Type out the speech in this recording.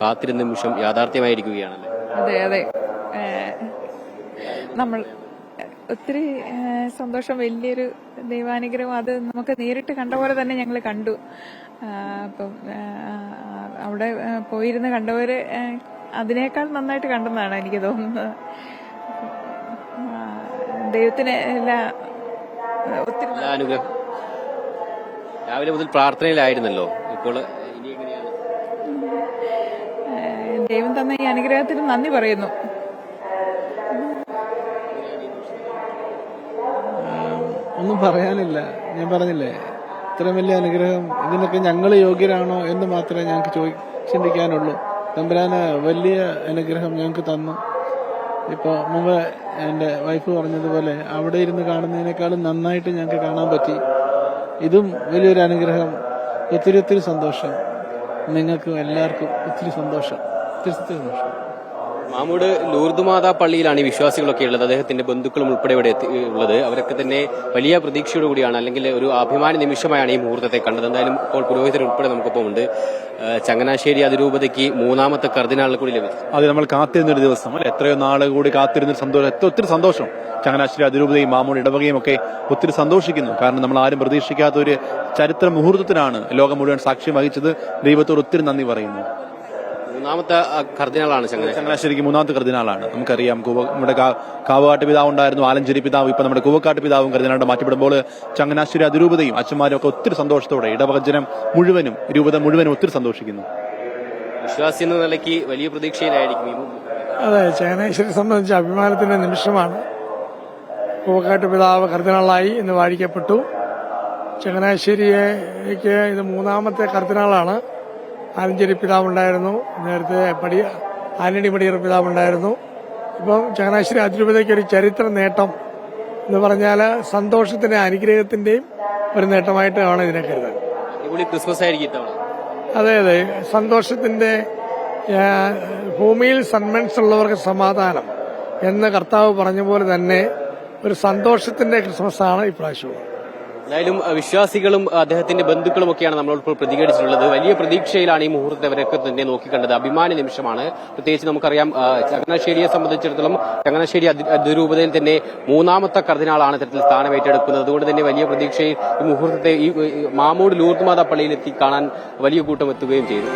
കാത്തിരുന്ന നിമിഷം യാഥാർത്ഥ്യമായിരിക്കുകയാണല്ലേ? അതെ അതെ. നമ്മൾ ഒത്തിരി സന്തോഷം, വലിയൊരു ദൈവാനുഗ്രഹം. അത് നമുക്ക് നേരിട്ട് കണ്ട പോലെ തന്നെ ഞങ്ങൾ കണ്ടു. അപ്പം അവിടെ പോയിരുന്ന് കണ്ടവര് അതിനേക്കാൾ നന്നായിട്ട് കണ്ടെന്നാണ് എനിക്ക് തോന്നുന്നത്. ദൈവത്തിന് ഒത്തിരി അനുഗ്രഹം. രാവിലെ മുതൽ പ്രാർത്ഥനയിലായിരുന്നല്ലോ, ഇപ്പോൾ ഇനി എങ്ങനെയാണ്? ദൈവം തന്ന ഈ അനുഗ്രഹത്തിന് നന്ദി പറയുന്നു. ഒന്നും പറയാനില്ല. ഞാൻ പറഞ്ഞില്ലേ, ഇത്രയും വലിയ അനുഗ്രഹം, ഇതിനൊക്കെ ഞങ്ങൾ യോഗ്യരാണോ എന്ന് മാത്രമേ ഞങ്ങൾക്ക് ചിന്തിക്കാനുള്ളൂ. തമ്പുരാന് വലിയ അനുഗ്രഹം ഞങ്ങൾക്ക് തന്നു. ഇപ്പോൾ മുമ്പ് എൻ്റെ വൈഫ് പറഞ്ഞതുപോലെ അവിടെ ഇരുന്ന് കാണുന്നതിനേക്കാളും നന്നായിട്ട് ഞങ്ങൾക്ക് കാണാൻ പറ്റി. ഇതും വലിയൊരു അനുഗ്രഹം. ഒത്തിരി ഒത്തിരി സന്തോഷം. നിങ്ങൾക്കും എല്ലാവർക്കും ഒത്തിരി സന്തോഷം, ഒത്തിരി സന്തോഷം. മാമൂട് ലൂർദ് മാതാ പള്ളിയിലാണ് ഈ വിശ്വാസികളൊക്കെ ഉള്ളത്. അദ്ദേഹത്തിന്റെ ബന്ധുക്കളും ഉൾപ്പെടെ ഇവിടെ ഉള്ളത്. അവരൊക്കെ തന്നെ വലിയ പ്രതീക്ഷയോടുകൂടിയാണ്, അല്ലെങ്കിൽ ഒരു അഭിമാന നിമിഷമായാണ് ഈ മുഹൂർത്തത്തെ കണ്ടത്. എന്തായാലും ഇപ്പോൾ പുരോഹിതർ ഉൾപ്പെടെ നമുക്കൊപ്പം ഉണ്ട്. ചങ്ങനാശ്ശേരി അതിരൂപതയ്ക്ക് മൂന്നാമത്തെ കർദിനാളിനെ കൂടി ലഭിച്ചു. അത് നമ്മൾ കാത്തിരുന്നൊരു ദിവസം അല്ലെ, എത്രയോ നാളെ കൂടി കാത്തിരുന്നൊരു സന്തോഷം, ഒത്തിരി സന്തോഷം. ചങ്ങനാശ്ശേരി അതിരൂപതയും മാമൂട് ഇടവകയും ഒക്കെ ഒത്തിരി സന്തോഷിക്കുന്നു. കാരണം നമ്മൾ ആരും പ്രതീക്ഷിക്കാത്ത ഒരു ചരിത്ര മുഹൂർത്തത്തിനാണ് ലോകം മുഴുവൻ സാക്ഷ്യം വഹിച്ചത്. ദൈവത്തോട് ഒത്തിരി നന്ദി പറയുന്നു. മൂന്നാമത്തെ കർദിനാളാണ് ചങ്ങനാശ്ശേരിക്ക് മൂന്നാമത്തെ കർദിനാളാണ്. നമുക്കറിയാം, നമ്മുടെ കാവുകാട്ട് പിതാവ് ഉണ്ടായിരുന്നു, ആലഞ്ചേരി പിതാവ്, ഇപ്പൊ നമ്മുടെ കൂവക്കാട്ട് പിതാവും കർദിനാളുടെ മാറ്റപ്പെടുമ്പോൾ ചങ്ങനാശ്ശേരി അതിരൂപതയും അച്ഛന്മാരും ഒക്കെ ഒത്തിരി സന്തോഷത്തോടെ, ഇടവക ജനം മുഴുവനും, രൂപത മുഴുവനും ഒത്തിരി സന്തോഷിക്കുന്നു. വിശ്വാസി എന്ന നിലയ്ക്ക് വലിയ പ്രതീക്ഷയിലായിരിക്കും. അതെ, ചങ്ങനാശ്ശേരി സംബന്ധിച്ച അഭിമാനത്തിന്റെ നിമിഷമാണ്. കൂവക്കാട്ട് പിതാവ് കർദിനാളായി ഇന്ന് വാഴിക്കപ്പെട്ടു. ചങ്ങനാശ്ശേരിക്ക് ഇത് മൂന്നാമത്തെ കർദിനാളാണ്. ആലഞ്ചേരി പിതാവുണ്ടായിരുന്നു, നേരത്തെ ആന്റണി പടിയർ പിതാവുണ്ടായിരുന്നു. ഇപ്പം ചങ്ങനാശ്ശേരി അതിരൂപതയ്ക്ക് ഒരു ചരിത്ര നേട്ടം എന്ന് പറഞ്ഞാൽ സന്തോഷത്തിന്റെ അനുഗ്രഹത്തിന്റെയും ഒരു നേട്ടമായിട്ടാണ് ഇതിനെ കരുതുന്നത്. ക്രിസ്മസ് ആയിരിക്കും. അതെ അതെ, സന്തോഷത്തിന്റെ ഭൂമിയിൽ സന്മനസ്സുള്ളവർക്ക് സമാധാനം എന്ന് കർത്താവ് പറഞ്ഞ പോലെ തന്നെ ഒരു സന്തോഷത്തിന്റെ ക്രിസ്മസ് ആണ് ഇപ്രാവശ്യം. എന്തായാലും വിശ്വാസികളും അദ്ദേഹത്തിന്റെ ബന്ധുക്കളും ഒക്കെയാണ് നമ്മളോട് പ്രതികരിച്ചിട്ടുള്ളത്. വലിയ പ്രതീക്ഷയിലാണ് ഈ മുഹൂർത്തത്തെ അവരൊക്കെ തന്നെ നോക്കിക്കണ്ടത്. അഭിമാന നിമിഷമാണ്. പ്രത്യേകിച്ച് നമുക്കറിയാം, ചങ്ങനാശ്ശേരിയെ സംബന്ധിച്ചിടത്തോളം ചങ്ങനാശ്ശേരി അതിരൂപതയിൽ തന്നെ മൂന്നാമത്തെ കർദിനാളാണ് ഇത്തരത്തിൽ സ്ഥാനം ഏറ്റെടുക്കുന്നത്. അതുകൊണ്ട് തന്നെ വലിയ പ്രതീക്ഷയിൽ ഈ മുഹൂർത്തത്തെ ഈ മാമൂട് ലൂർദ് മാതാ പള്ളിയിലെത്തി കാണാൻ വലിയ കൂട്ടം എത്തുകയും ചെയ്തു.